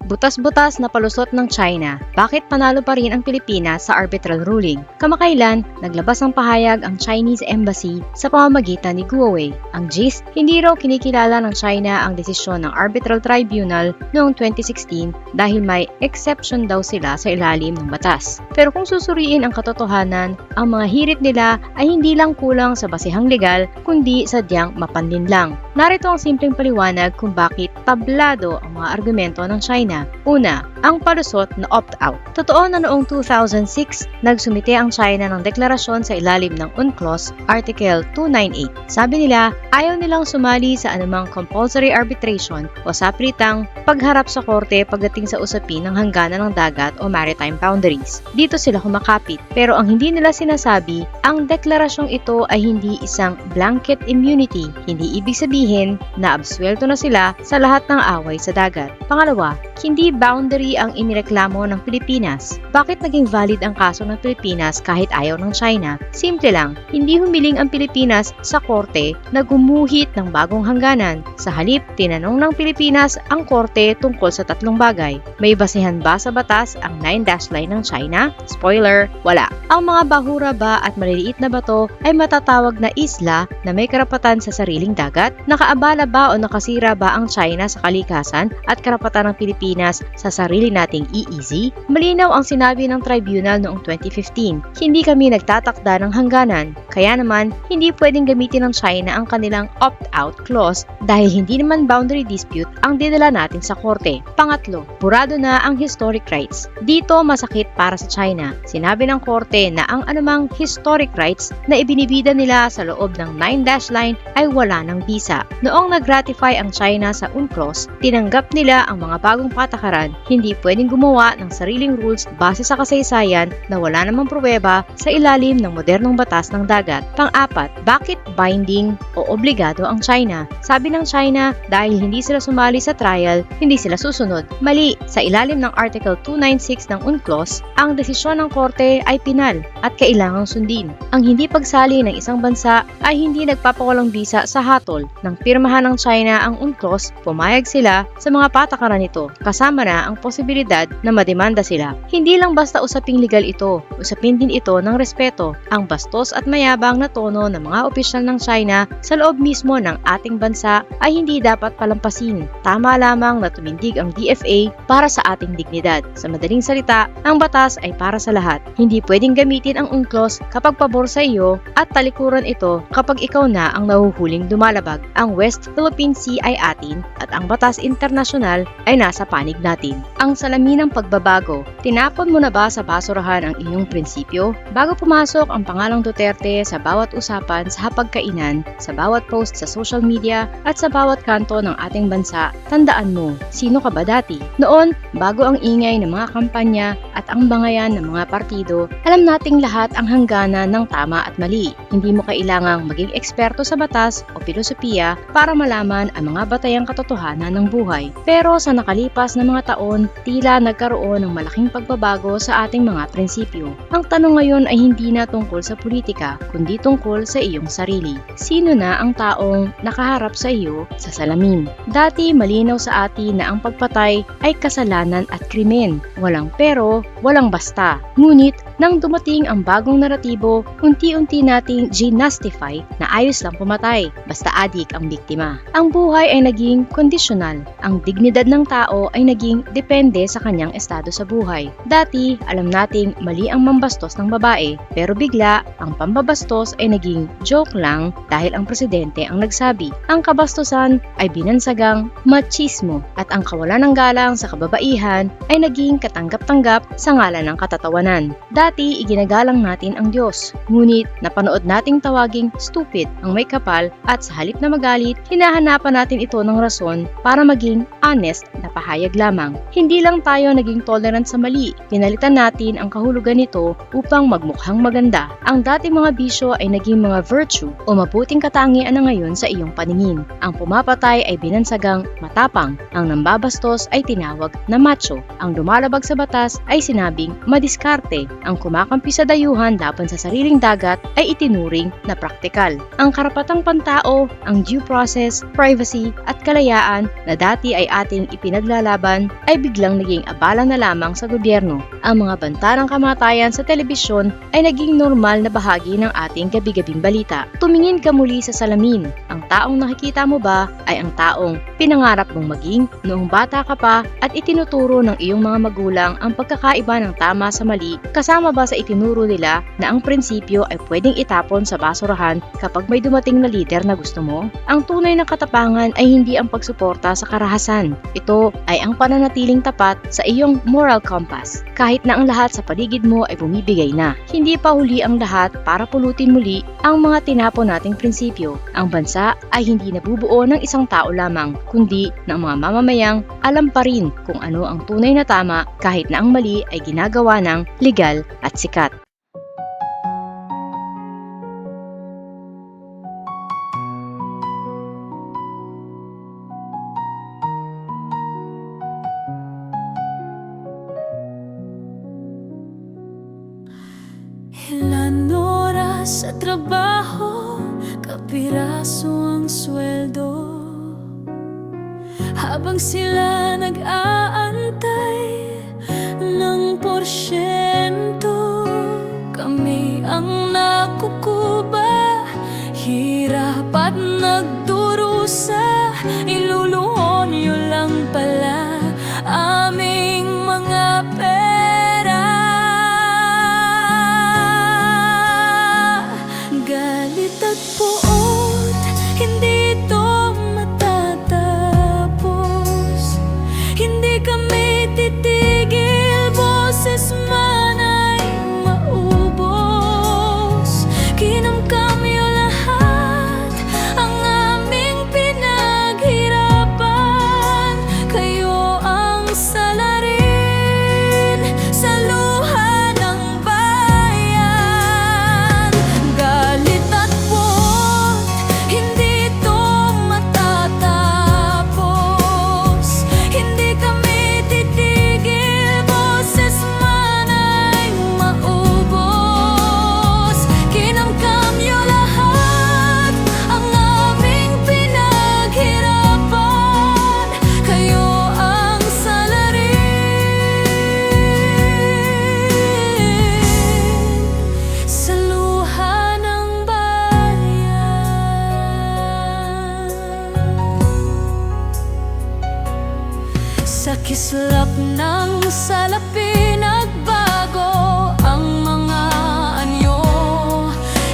Butas-butas na palusot ng China, bakit panalo pa rin ang Pilipinas sa arbitral ruling? Kamakailan, naglabas ng pahayag ang Chinese Embassy sa pamamagitan ni Guo Wei. Ang gist, hindi raw kinikilala ng China ang desisyon ng Arbitral Tribunal noong 2016 dahil may exception daw sila sa ilalim ng batas. Pero kung susuriin ang katotohanan, ang mga hirit nila ay hindi lang kulang sa basihang legal kundi sadyang mapanlin lang. Narito ang simpleng paliwanag kung bakit tablado ang mga argumento ng China. Una, ang palusot na opt-out. Totoo na noong 2006, nagsumite ang China ng deklarasyon sa ilalim ng UNCLOS Article 298. Sabi nila, ayaw nilang sumali sa anumang compulsory arbitration o sapilitang pagharap sa korte pagdating sa usapin ng hangganan ng dagat o maritime boundaries. Dito sila kumakapit. Pero ang hindi nila sinasabi, ang deklarasyong ito ay hindi isang blanket immunity. Hindi ibig sabihin na absuelto na sila sa lahat ng away sa dagat. Pangalawa, hindi boundary ang inireklamo ng Pilipinas. Bakit naging valid ang kaso ng Pilipinas kahit ayaw ng China? Simple lang, hindi humiling ang Pilipinas sa korte na gumuhit ng bagong hangganan. Sa halip, tinanong ng Pilipinas ang korte tungkol sa tatlong bagay. May basihan ba sa batas ang 9-dash line ng China? Spoiler, wala. Ang mga bahura ba at maliliit na bato ay matatawag na isla na may karapatan sa sariling dagat? Nakaabala ba o nakasira ba ang China sa kalikasan at karapatan ng Pilipinas sa sarili nating EEZ? Malinaw ang sinabi ng tribunal noong 2015. Hindi kami nagtatakda ng hangganan. Kaya naman, hindi pwedeng gamitin ng China ang kanilang opt-out clause dahil hindi naman boundary dispute ang dinala natin sa korte. Pangatlo, burado na ang historic rights. Dito masakit para sa China. Sinabi ng korte na ang anumang historic rights na ibinibida nila sa loob ng 9-dash line ay wala ng bisa. Noong nag-ratify ang China sa UNCLOS, tinanggap nila ang mga bagong patakaran. Hindi pwedeng gumawa ng sariling rules base sa kasaysayan na wala namang pruweba sa ilalim ng modernong batas ng dagat. Pang-apat, bakit binding o obligado ang China? Sabi ng China, dahil hindi sila sumali sa trial, hindi sila susunod. Mali, sa ilalim ng Article 296 ng UNCLOS, ang desisyon ng korte ay pinal at kailangang sundin. Ang hindi pagsali ng isang bansa ay hindi nagpapawalang bisa sa hatol. Nang pirmahan ng China ang UNCLOS, pumayag sila sa mga patakaran nito, kasama na ang posibilidad na mademanda sila. Hindi lang basta usaping legal ito, usapin din ito ng respeto. Ang bastos at mayabang na tono ng mga opisyal ng China sa loob mismo ng ating bansa ay hindi dapat palampasin. Tama lamang na tumindig ang DFA para sa ating dignidad. Sa madaling salita, ang batas ay para sa lahat. Hindi pwedeng gamitin ang UNCLOS kapag pabor sa iyo at talikuran ito kapag ikaw na ang nahuhuling lumalabag. Ang West Philippine Sea ay atin at ang batas internasyonal ay nasa panig natin. Ang salamin ng pagbabago, tinapon mo na ba sa basurahan ang iyong prinsipyo? Bago pumasok ang pangalang Duterte sa bawat usapan sa hapagkainan, sa bawat post sa social media at sa bawat kanto ng ating bansa, tandaan mo, sino ka ba dati? Noon, bago ang ingay ng mga kampanya at ang bangayan ng mga partido, alam nating lahat ang hangganan ng tama at mali. Hindi mo kailangang maging eksperto sa batas o filosofiya para malaman ang mga batayang katotohanan ng buhay. Pero sa nakalipas na mga taon, tila nagkaroon ng malaking pagbabago sa ating mga prinsipyo. Ang tanong ngayon ay hindi na tungkol sa politika, kundi tungkol sa iyong sarili. Sino na ang taong nakaharap sa iyo sa salamin? Dati malinaw sa atin na ang pagpatay ay kasalanan at krimen. Walang pero, walang basta. Ngunit, nang dumating ang bagong naratibo, unti-unti nating ginastify na ayos lang pumatay, basta adik ang biktima. Ang buhay ay naging kondisyonal. Ang dignidad ng tao ay naging depende sa kanyang estado sa buhay. Dati, alam nating mali ang mambastos ng babae, pero bigla, ang pambabastos ay naging joke lang dahil ang presidente ang nagsabi. Ang kabastusan ay binansagang machismo at ang kawalan ng galang sa kababaihan ay naging katanggap-tanggap sa ngalan ng katatawanan. Dati, iginagalang natin ang Diyos, ngunit napanood nating tawaging stupid ang may kapal at sa halip na magalit, hinahanapan natin ito ng rason para maging honest na pahayag lamang. Hindi lang tayo naging tolerant sa mali, pinalitan natin ang kahulugan nito upang magmukhang maganda. Ang dating mga bisyo ay naging mga virtue o mabuting katangian na ngayon sa iyong paningin. Ang pumapatay ay binansagang matapang, ang nambabastos ay tinawag na macho, ang lumalabag sa batas ay sinabing madiskarte, ang ang kumakampi sa dayuhan laban sa sariling dagat ay itinuring na praktikal. Ang karapatang pantao, ang due process, privacy at kalayaan na dati ay ating ipinaglalaban ay biglang naging abala na lamang sa gobyerno. Ang mga banta ng kamatayan sa telebisyon ay naging normal na bahagi ng ating gabi-gabing balita. Tumingin ka muli sa salamin. Ang taong nakikita mo ba ay ang taong pinangarap mong maging noong bata ka pa at itinuturo ng iyong mga magulang ang pagkakaiba ng tama sa mali, kasama ba sa itinuro nila na ang prinsipyo ay pwedeng itapon sa basurahan kapag may dumating na lider na gusto mo? Ang tunay na katapangan ay hindi ang pagsuporta sa karahasan. Ito ay ang pananatiling tapat sa iyong moral compass. Kahit na ang lahat sa paligid mo ay bumibigay na, hindi pa huli ang lahat para pulutin muli ang mga tinapon nating prinsipyo. Ang bansa ay hindi nabubuo ng isang tao lamang, kundi ng mga mamamayang alam pa rin kung ano ang tunay na tama kahit na ang mali ay ginagawa ng legal at sikat. Ilan oras sa trabaho, kapiraso ang sweldo. Habang sila nag-aantay ng porsyento, kami ang nakukuba, hirap at nagdurusa. Iluluhon nyo lang pala aming mga pera. Galit at puot, hindi ito matatapos. Hindi kami titigil, boses man ay maubos. Kinamkamyo lahat ang aming pinaghirapan. Kayo ang salarin sa luha ng bayan. Galit at puot, hindi ito matatapos. Hindi kami titigil, boses man ay maubos. Kinamkamyo lahat ang aming pinaghirapan. Kayo ang salarin sa luha ng bayan. Sa kislap ng salapi nagbago ang mga anyo.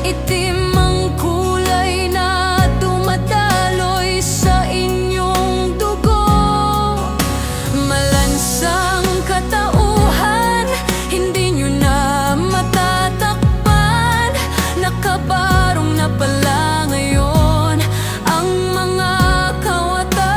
Itim ang kulay na dumadaloy sa inyong dugo. Malansang katauhan, hindi nyo na matatakpan. Nakabarong na pala ngayon ang mga kawatan.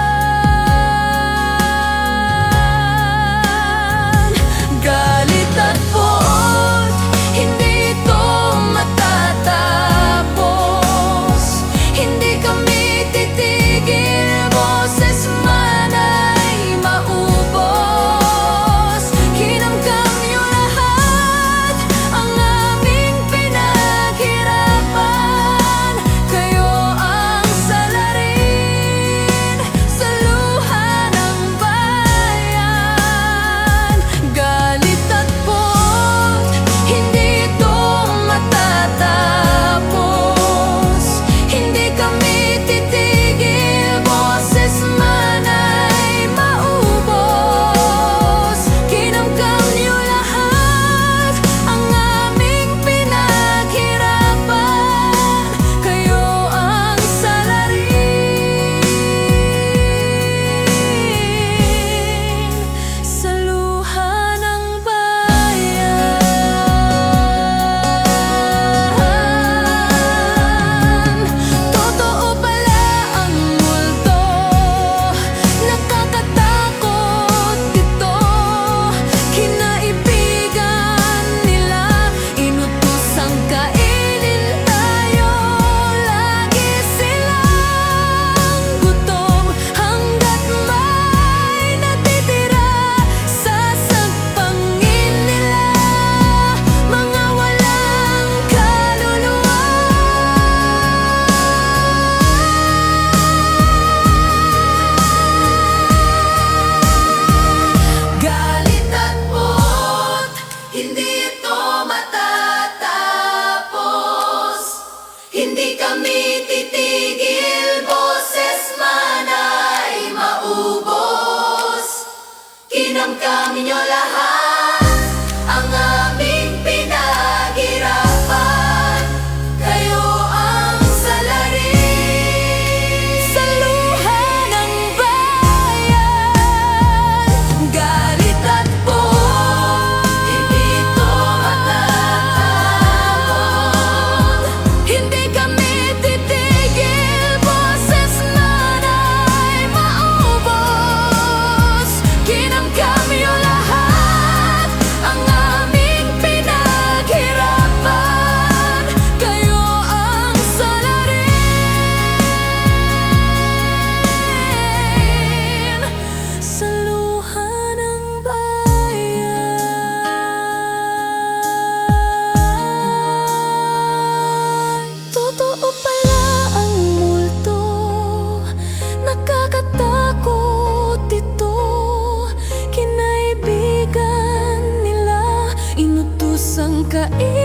kami titigil, boses man ay maubos. Kinamkam ninyo lahat ang aming pinaghirapan. Kayo ang salarin sa luha ng bayan. Galit at buhok, hindi ito matatapon. Hindi kami titigil, boses man ay maubos. Kinamkam niyo lahat ang aming pinaghirapan. Kayo ang salarin sa luha ng bayan. Totoo pala ang multo, nakakatakot ito. Kinaibigan nila, inutusang kainin